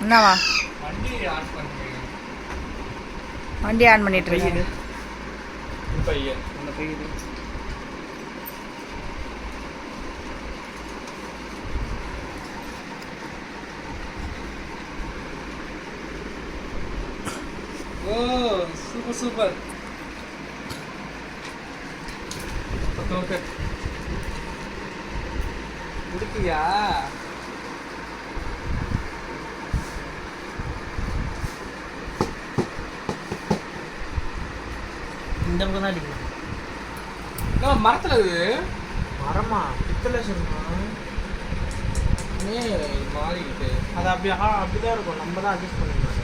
என்னவா வண்டி ஆன் பண்ணிட்டு இருக்கீங்க? ஓ சூப்பர் சூப்பர். ஓகே முடிக்கியா? இந்த பக்கம் தான் அடிக்கணும். மரத்தில் இது மரமா பித்தளை சொல்லுமா? மாறிக்கிட்டு அது அப்படிதான் இருக்கும். நம்ம தான் அட்ஜஸ்ட் பண்ணிக்கணும்.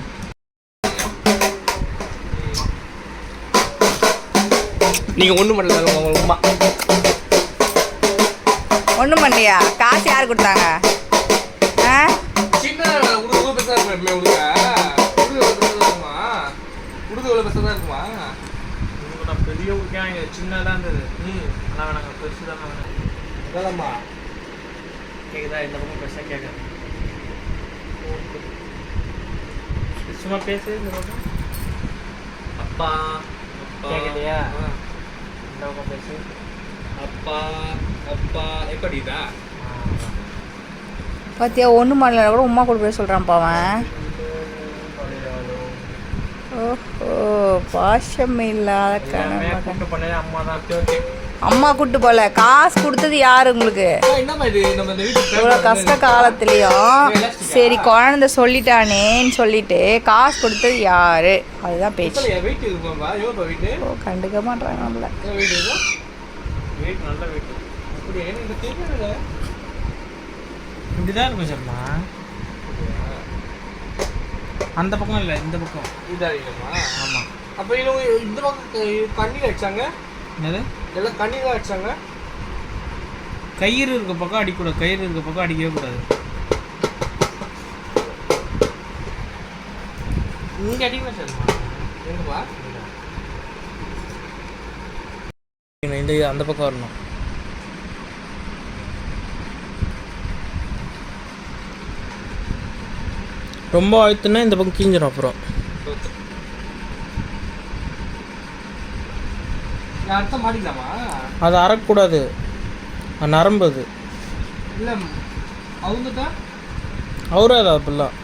நீங்கள் ஒன்றும் பண்ணல உங்கள் அம்மா ஒன்றும் பண்ணலையா? காசு யார் கொடுத்தாங்க? சின்ன உடுது பெருசாக இருக்குமே உடுங்க இருக்குமா? உடுது எவ்வளோ பெருசாக தான் இருக்குமா? நான் பெரிய உடுக்காங்க சின்னதாக இருந்தது. ஆனால் நாங்கள் பெருசு தானே வேணும். அதாம்மா கேட்குதா? இந்த பக்கம் பெருசாக கேட்குது. சும்மா பேசு. இந்த பக்கம் அப்பா கேட்கலையா? இந்த பக்கம் பேசு. அப்பா அப்பா எப்படிதா? பார்த்தியா ஒன்றும் பண்ணல கூட உமா கூட போய் சொல்கிறான்ப்பா அவன். ஓஹோ பாஷம் இல்லாத கணவன். அம்மா கூட்டு போல. காசு கொடுத்தது யாரு உங்களுக்கு? இவ்வளோ கஷ்ட காலத்துலேயும் சரி குழந்தை சொல்லிட்டானேன்னு சொல்லிட்டு காசு கொடுத்தது யாரு? அதுதான் பேச்சு. ஓ கண்டுக்க மாட்டாங்க நம்மள. இப்படிதான் இருக்கும் சர்மா. அந்த பக்கம் இல்லை, இந்த பக்கம் இதா இல்லைம்மா? ஆமாம். அப்போ இந்த பக்கம் கண்ணியில் அடிச்சாங்க. என்னது? எல்லாம் கண்ணியில் அடிச்சாங்க. கயிறு இருக்க பக்கம் அடிக்கக்கூடாது. கயிறு இருக்க பக்கம் அடிக்கவே கூடாது. இங்கே அடிக்கணும் சர்மா. எங்கப்பா? இந்த அந்த பக்கம் வரணும். ரொம்ப அழுத்துனா இந்த பக்கம் கீஞ்சிடும். அப்புறம் அர்த்தம் மாட்டிக்கலாமா? அது அறக்கூடாது. அது நரம்பு. அது இல்லை அவங்கட்டா அவராது அப்படிலாம்.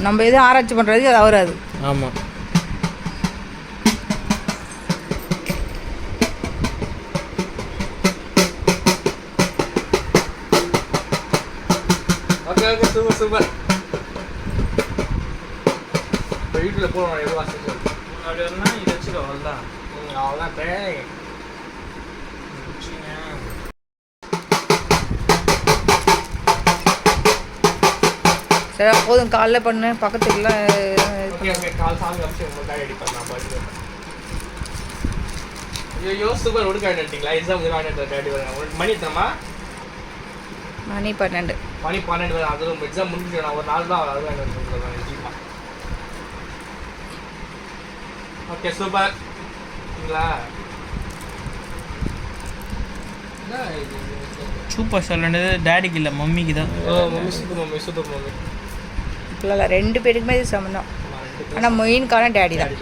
நம்ம எதுவும் ஆராய்ச்சி பண்ணுறதுக்கு அது அவராது. ஆமாம். Okay okay super super. இப்போ வீட்டில் போகணும் எதுவும் வாசிச்சு அப்படி வரனா இதை வச்சுக்கோ. அவ்வளோதான் அவ்வளோதான் பேய். சரி போதும் காலைல பண்ணு பக்கத்துக்குலாம். ஓகே ஓகே கால் சாமி வச்சு உங்களுக்கு காய் அடிப்பேன் நான் பாட்டு. ஐயோ சூப்பர் ஒடுக்க வேண்டிட்டீங்களா? எக்ஸாம் வேண்டிட்டு மணி எத்தனமா? மணி 12. மணி 12 வரை. அது எக்ஸாம் முடிஞ்சு நான் ஒரு நாள் தான் அது நிச்சயமா. Okay super. சரிங்களா? சூப்பர் சொல்லுறது டேடிக்கு இல்லை மம்மிக்கு தான். Oh mummy super mummy super mummy. இல்லை 2 பேருக்குமே இது சம்மந்தம். ஆனால் மொயின்கான டேடி தான்.